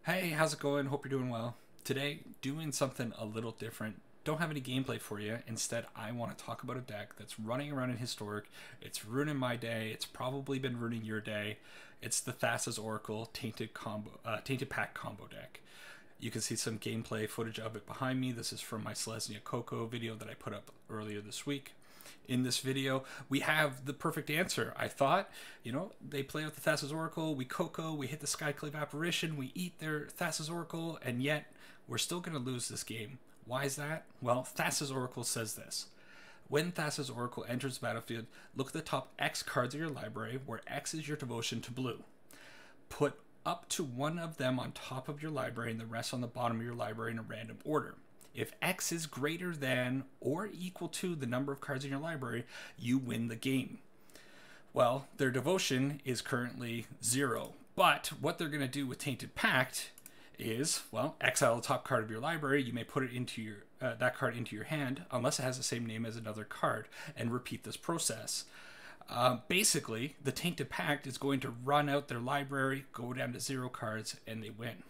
Hey, how's it going? Hope you're doing well. Today, doing something a little different. Don't have any gameplay for you. Instead, I want to talk about a deck that's running around in Historic. It's ruining my day. It's probably been ruining your day. It's the Thassa's Oracle Tainted Pact Combo deck. You can see some gameplay footage of it behind me. This is from my Selesnya Coco video that I put up earlier this week. In this video, we have the perfect answer. I thought, they play out the Thassa's Oracle, we Coco, we hit the Skyclave Apparition, we eat their Thassa's Oracle, and yet we're still going to lose this game. Why is that? Well, Thassa's Oracle says this. When Thassa's Oracle enters the battlefield, look at the top X cards of your library, where X is your devotion to blue. Put up to one of them on top of your library and the rest on the bottom of your library in a random order. If X is greater than or equal to the number of cards in your library, you win the game. Well, their devotion is currently 0. But what they're going to do with Tainted Pact is, well, exile the top card of your library. You may put it into your that card into your hand, unless it has the same name as another card, and repeat this process. Basically, the Tainted Pact is going to run out their library, go down to 0 cards, and they win.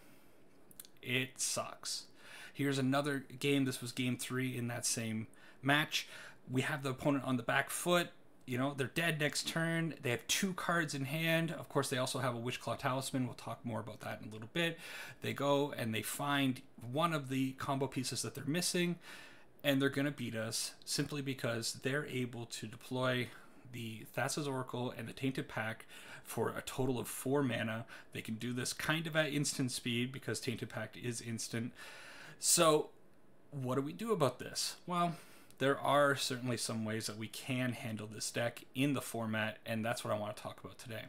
It sucks. Here's another game. This was game 3 in that same match. We have the opponent on the back foot. They're dead next turn. They have 2 cards in hand. Of course, they also have a Witchclaw Talisman. We'll talk more about that in a little bit. They go and they find one of the combo pieces that they're missing, and they're going to beat us simply because they're able to deploy the Thassa's Oracle and the Tainted Pact for a total of 4 mana. They can do this kind of at instant speed because Tainted Pact is instant. So what do we do about this? Well, there are certainly some ways that we can handle this deck in the format, and that's what I want to talk about today.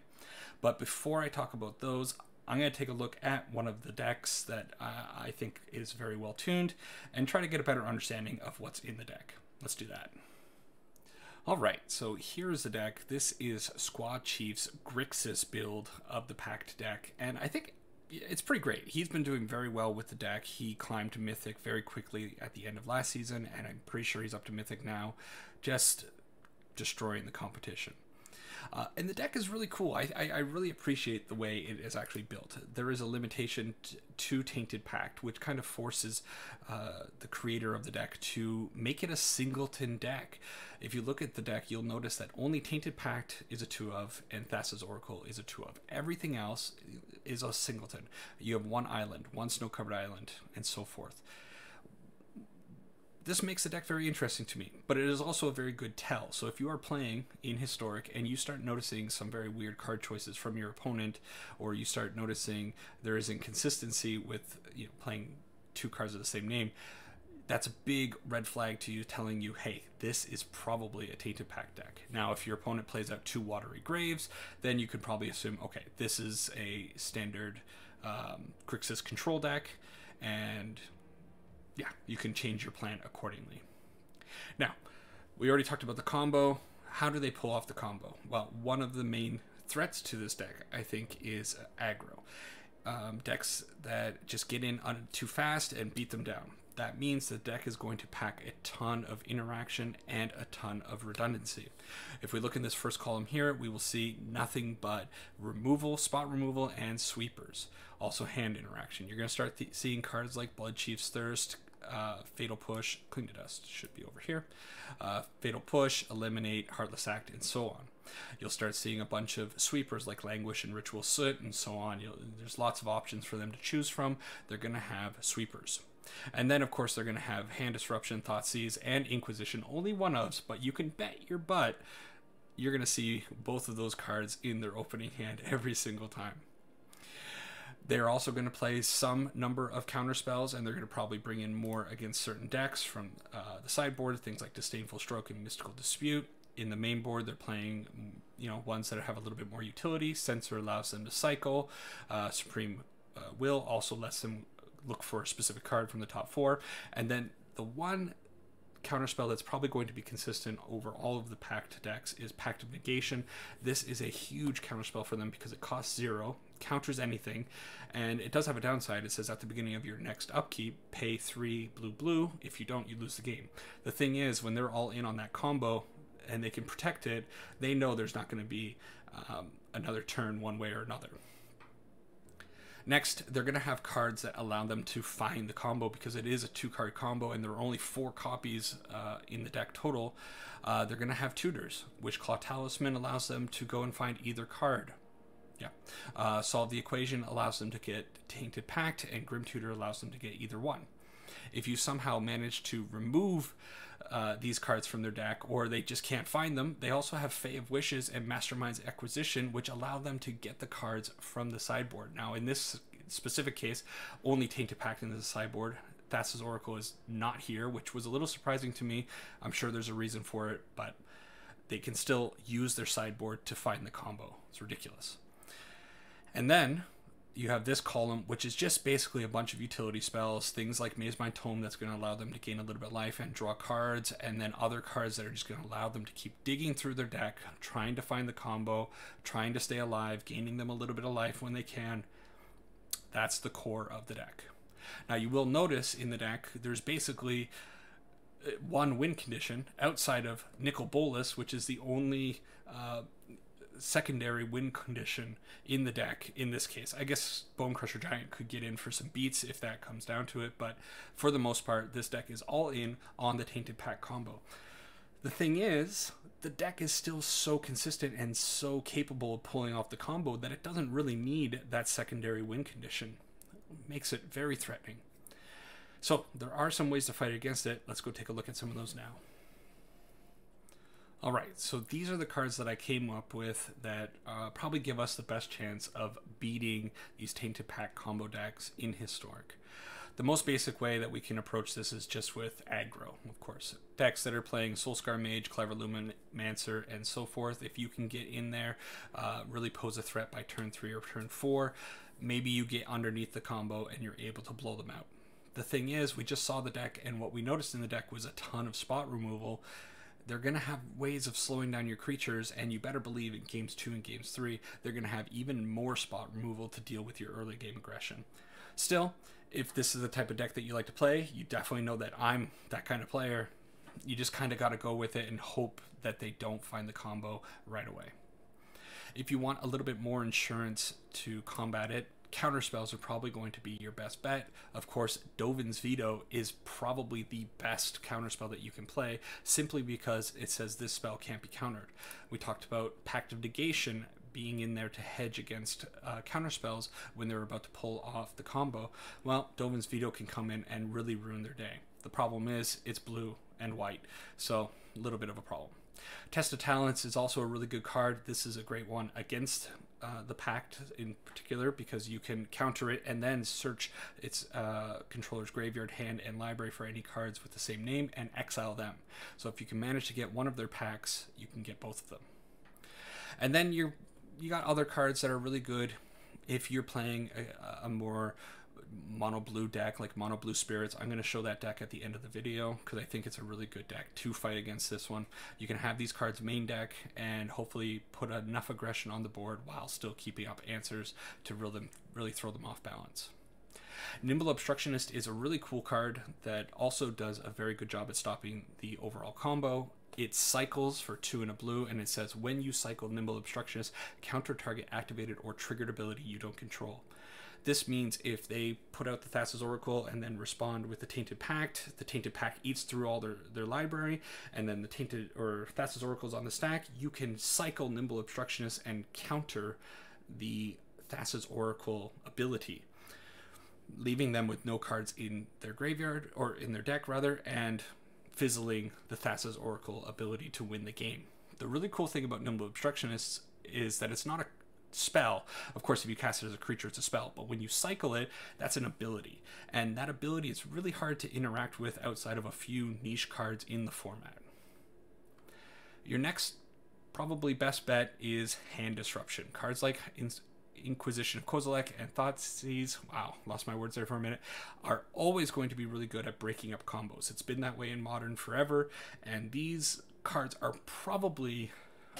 But before I talk about those, I'm going to take a look at one of the decks that I think is very well tuned and try to get a better understanding of what's in the deck. Let's do that. Alright, so here's the deck. This is Squad Chief's Grixis build of the Pact deck, and I think it's pretty great. He's been doing very well with the deck. He climbed to Mythic very quickly at the end of last season, and I'm pretty sure he's up to Mythic now, just destroying the competition. And the deck is really cool. I really appreciate the way it is actually built. There is a limitation to Tainted Pact, which kind of forces the creator of the deck to make it a singleton deck. If you look at the deck, you'll notice that only Tainted Pact is a 2 of, and Thassa's Oracle is a 2 of. Everything else is a singleton. You have 1 island, 1 snow-covered island, and so forth. This makes the deck very interesting to me, but it is also a very good tell. So if you are playing in Historic and you start noticing some very weird card choices from your opponent, or you start noticing there is inconsistency with playing 2 cards of the same name, that's a big red flag to you, telling you, hey, this is probably a Tainted Pact deck. Now, if your opponent plays out 2 Watery Graves, then you could probably assume, okay, this is a standard Grixis control deck, and yeah, you can change your plan accordingly. Now, we already talked about the combo. How do they pull off the combo? Well, one of the main threats to this deck, I think, is aggro. Decks that just get in too fast and beat them down. That means the deck is going to pack a ton of interaction and a ton of redundancy. If we look in this first column here, we will see nothing but removal, spot removal, and sweepers. Also hand interaction. You're going to start seeing cards like Blood Chief's Thirst, Fatal Push, Cling to Dust should be over here, Fatal Push, Eliminate, Heartless Act, and so on. You'll start seeing a bunch of sweepers like Languish and Ritual Soot, and so on. There's lots of options for them to choose from. They're going to have sweepers. And then, of course, they're going to have Hand Disruption, Thoughtseize, and Inquisition. Only one ofs, but you can bet your butt you're going to see both of those cards in their opening hand every single time. They're also going to play some number of counter spells, and they're going to probably bring in more against certain decks from the sideboard, things like Disdainful Stroke and Mystical Dispute. In the main board, they're playing, ones that have a little bit more utility. Censor allows them to cycle. Supreme Will also lets them look for a specific card from the top 4. And then the one counterspell that's probably going to be consistent over all of the Pact decks is Pact of Negation. This is a huge counterspell for them because it costs 0, counters anything, and it does have a downside. It says at the beginning of your next upkeep, pay 3 blue. If you don't, you lose the game. The thing is, when they're all in on that combo and they can protect it, they know there's not going to be another turn one way or another. Next, they're going to have cards that allow them to find the combo, because it is a 2-card combo and there are only 4 copies in the deck total. They're going to have tutors, Witchclaw Talisman allows them to go and find either card. Yeah. Solve the Equation allows them to get Tainted Pact, and Grim Tutor allows them to get either one. If you somehow manage to remove these cards from their deck, or they just can't find them, they also have Fae of Wishes and Mastermind's Acquisition, which allow them to get the cards from the sideboard. Now, in this specific case, only Tainted Pact in the sideboard. Thassa's Oracle is not here, which was a little surprising to me. I'm sure there's a reason for it, but they can still use their sideboard to find the combo. It's ridiculous. And then you have this column, which is just basically a bunch of utility spells, things like Mazemind Tome that's going to allow them to gain a little bit of life and draw cards, and then other cards that are just going to allow them to keep digging through their deck, trying to find the combo, trying to stay alive, gaining them a little bit of life when they can. That's the core of the deck. Now, you will notice in the deck, there's basically one win condition outside of Nicol Bolas, which is the only secondary win condition in the deck in this case. I guess Bonecrusher Giant could get in for some beats if that comes down to it, but for the most part, this deck is all in on the Tainted Pact combo. The thing is, the deck is still so consistent and so capable of pulling off the combo that it doesn't really need that secondary win condition. It makes it very threatening. So there are some ways to fight against it. Let's go take a look at some of those now. Alright, so these are the cards that I came up with that probably give us the best chance of beating these Tainted Pact combo decks in Historic. The most basic way that we can approach this is just with aggro, of course. Decks that are playing Soulscar Mage, Clever Luminmancer, and so forth, if you can get in there, really pose a threat by turn 3 or turn 4, maybe you get underneath the combo and you're able to blow them out. The thing is, we just saw the deck, and what we noticed in the deck was a ton of spot removal. They're going to have ways of slowing down your creatures, and you better believe in games 2 and games 3, they're going to have even more spot removal to deal with your early game aggression. Still, if this is the type of deck that you like to play, you definitely know that I'm that kind of player. You just kind of got to go with it and hope that they don't find the combo right away. If you want a little bit more insurance to combat it, counterspells are probably going to be your best bet. Of course, Dovin's Veto is probably the best counterspell that you can play, simply because it says this spell can't be countered. We talked about Pact of Negation being in there to hedge against counterspells when they're about to pull off the combo. Well, Dovin's Veto can come in and really ruin their day. The problem is it's blue and white, so a little bit of a problem. Test of Talents is also a really good card. This is a great one against the Pact in particular, because you can counter it and then search its controller's graveyard, hand, and library for any cards with the same name and exile them. So if you can manage to get one of their packs, you can get both of them. And then you got other cards that are really good if you're playing a more mono blue deck, like Mono Blue Spirits. I'm going to show that deck at the end of the video because I think it's a really good deck to fight against this one. You can have these cards main deck and hopefully put enough aggression on the board while still keeping up answers to really throw them off balance. Nimble Obstructionist is a really cool card that also does a very good job at stopping the overall combo. It cycles for 2 and a blue, and it says when you cycle Nimble Obstructionist, counter target activated or triggered ability you don't control. This means if they put out the Thassa's Oracle and then respond with the Tainted Pact eats through all their library, and then the Thassa's Oracle's on the stack, you can cycle Nimble Obstructionist and counter the Thassa's Oracle ability, leaving them with no cards in their graveyard, or in their deck rather, and fizzling the Thassa's Oracle ability to win the game. The really cool thing about Nimble Obstructionists is that it's not a spell. Of course, if you cast it as a creature, it's a spell, but when you cycle it, that's an ability, and that ability is really hard to interact with outside of a few niche cards in the format. Your next probably best bet is Hand Disruption. Cards like Inquisition of Kozilek and Thoughtseize, wow, lost my words there for a minute, are always going to be really good at breaking up combos. It's been that way in Modern forever, and these cards are probably,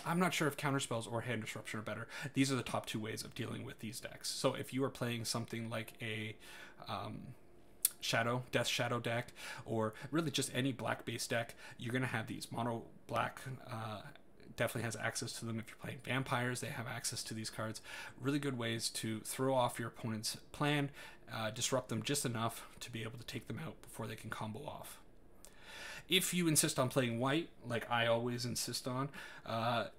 I'm not sure if counterspells or Hand Disruption are better. These are the top 2 ways of dealing with these decks. So if you are playing something like a Death Shadow deck, or really just any black-based deck, you're going to have these mono black definitely has access to them. If you're playing vampires, they have access to these cards. Really good ways to throw off your opponent's plan, disrupt them just enough to be able to take them out before they can combo off. If you insist on playing white, like I always insist on,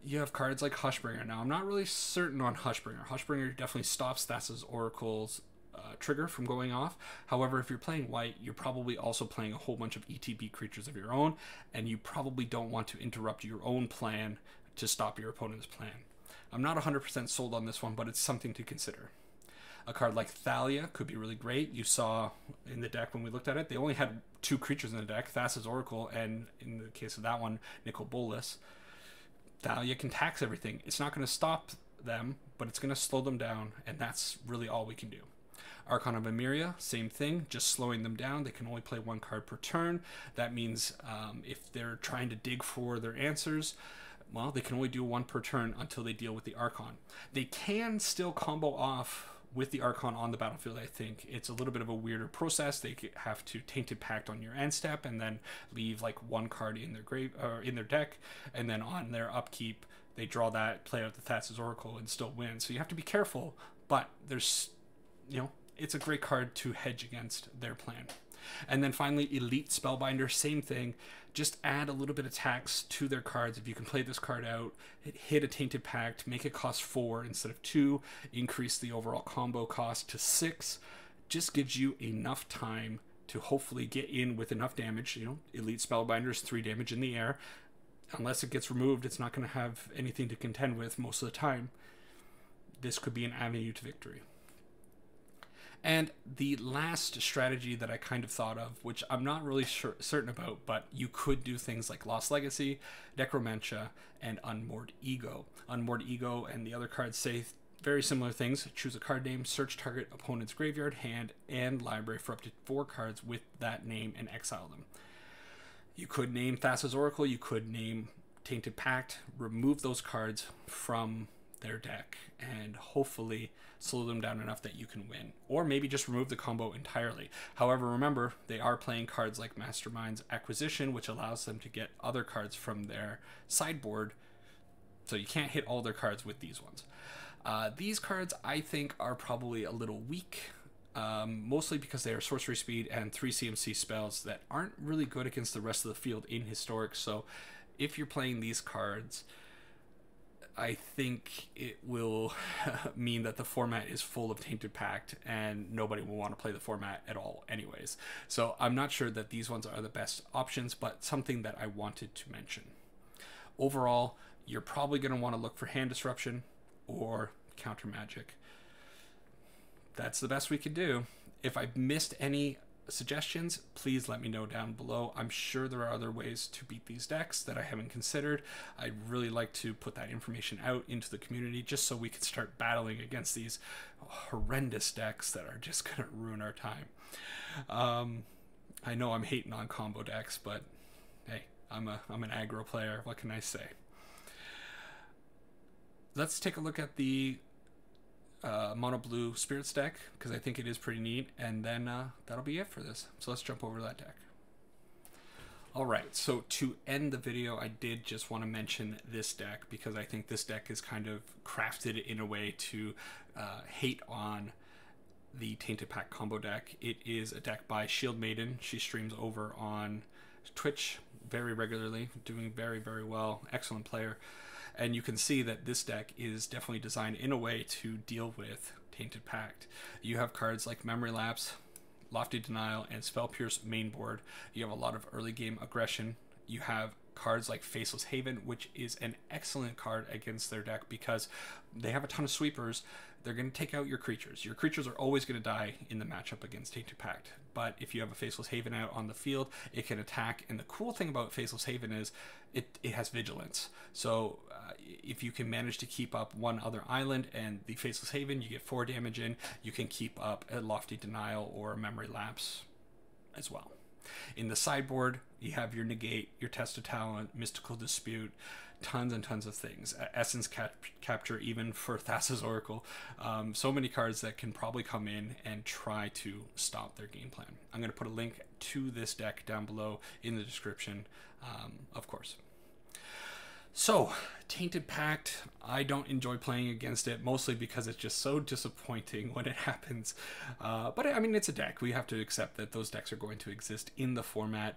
you have cards like Hushbringer. Now, I'm not really certain on Hushbringer. Hushbringer definitely stops Thassa's Oracle's trigger from going off. However, if you're playing white, you're probably also playing a whole bunch of ETB creatures of your own, and you probably don't want to interrupt your own plan to stop your opponent's plan. I'm not 100% sold on this one, but it's something to consider. A card like Thalia could be really great. You saw in the deck when we looked at it, they only had 2 creatures in the deck, Thassa's Oracle, and in the case of that one, Nicol Bolas. Thalia can tax everything. It's not going to stop them, but it's going to slow them down, and that's really all we can do. Archon of Emeria, same thing, just slowing them down. They can only play 1 card per turn. That means if they're trying to dig for their answers, well, they can only do 1 per turn until they deal with the Archon. They can still combo off with the Archon on the battlefield. I think it's a little bit of a weirder process. They have to Tainted Pact on your end step and then leave like 1 card in their grave or in their deck, and then on their upkeep they draw that, play out the Thassa's Oracle, and still win. So you have to be careful, but there's, it's a great card to hedge against their plan. And then finally, Elite Spellbinder, same thing. Just add a little bit of tax to their cards. If you can play this card out, hit a Tainted Pact, make it cost 4 instead of 2, increase the overall combo cost to 6. Just gives you enough time to hopefully get in with enough damage. Elite Spellbinder is 3 damage in the air. Unless it gets removed, it's not going to have anything to contend with most of the time. This could be an avenue to victory. And the last strategy that I kind of thought of, which I'm not really certain about, but you could do things like Lost Legacy, Necromantia, and Unmoored Ego. Unmoored Ego and the other cards say very similar things. Choose a card name, search target opponent's graveyard, hand, and library for up to 4 cards with that name and exile them. You could name Thassa's Oracle, you could name Tainted Pact, remove those cards from their deck, and hopefully slow them down enough that you can win. Or maybe just remove the combo entirely. However, remember, they are playing cards like Mastermind's Acquisition, which allows them to get other cards from their sideboard, so you can't hit all their cards with these ones. These cards, I think, are probably a little weak, mostly because they are sorcery speed and 3 CMC spells that aren't really good against the rest of the field in Historic. So if you're playing these cards, I think it will mean that the format is full of Tainted Pact and nobody will want to play the format at all anyways. So I'm not sure that these ones are the best options, but something that I wanted to mention. Overall, you're probably going to want to look for hand disruption or counter magic. That's the best we can do. If I've missed any suggestions, please let me know down below. I'm sure there are other ways to beat these decks that I haven't considered. I'd really like to put that information out into the community just so we can start battling against these horrendous decks that are just going to ruin our time. I know I'm hating on combo decks, but hey, I'm an aggro player. What can I say? Let's take a look at the mono blue spirits deck, because I think it is pretty neat, and then that'll be it for this. So let's jump over to that deck. Alright, so to end the video, I did just want to mention this deck because I think this deck is kind of crafted in a way to hate on the Tainted Pact Combo deck. It is a deck by Shield Maiden. She streams over on Twitch very regularly, doing very, very well. Excellent player. And you can see that this deck is definitely designed in a way to deal with Tainted Pact. You have cards like Memory Lapse, Lofty Denial, and Spell Pierce main board. You have a lot of early game aggression. You have cards like Faceless Haven, which is an excellent card against their deck because they have a ton of sweepers. They're going to take out your creatures. Your creatures are always going to die in the matchup against Tainted Pact. But if you have a Faceless Haven out on the field, it can attack. And the cool thing about Faceless Haven is it has vigilance. So if you can manage to keep up one other island and the Faceless Haven, you get 4 damage in. You can keep up a Lofty Denial or a Memory Lapse as well. In the sideboard, you have your Negate, your Test of Talent, Mystical Dispute, tons and tons of things. Essence Capture, even for Thassa's Oracle. So many cards that can probably come in and try to stop their game plan. I'm going to put a link to this deck down below in the description, of course. So, Tainted Pact, I don't enjoy playing against it, mostly because it's just so disappointing when it happens. But I mean, it's a deck. We have to accept that those decks are going to exist in the format.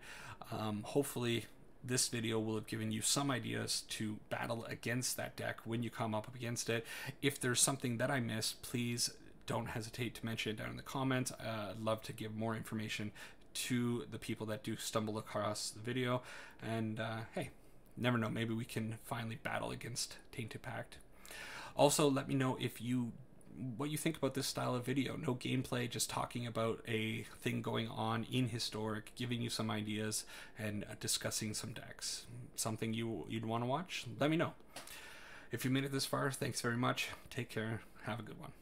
Hopefully, this video will have given you some ideas to battle against that deck when you come up against it. If there's something that I missed, please don't hesitate to mention it down in the comments. I'd love to give more information to the people that do stumble across the video. And hey, never know, maybe we can finally battle against Tainted Pact. Also, let me know what you think about this style of video. No gameplay, just talking about a thing going on in Historic, giving you some ideas, and discussing some decks. Something you'd want to watch? Let me know. If you made it this far, thanks very much. Take care. Have a good one.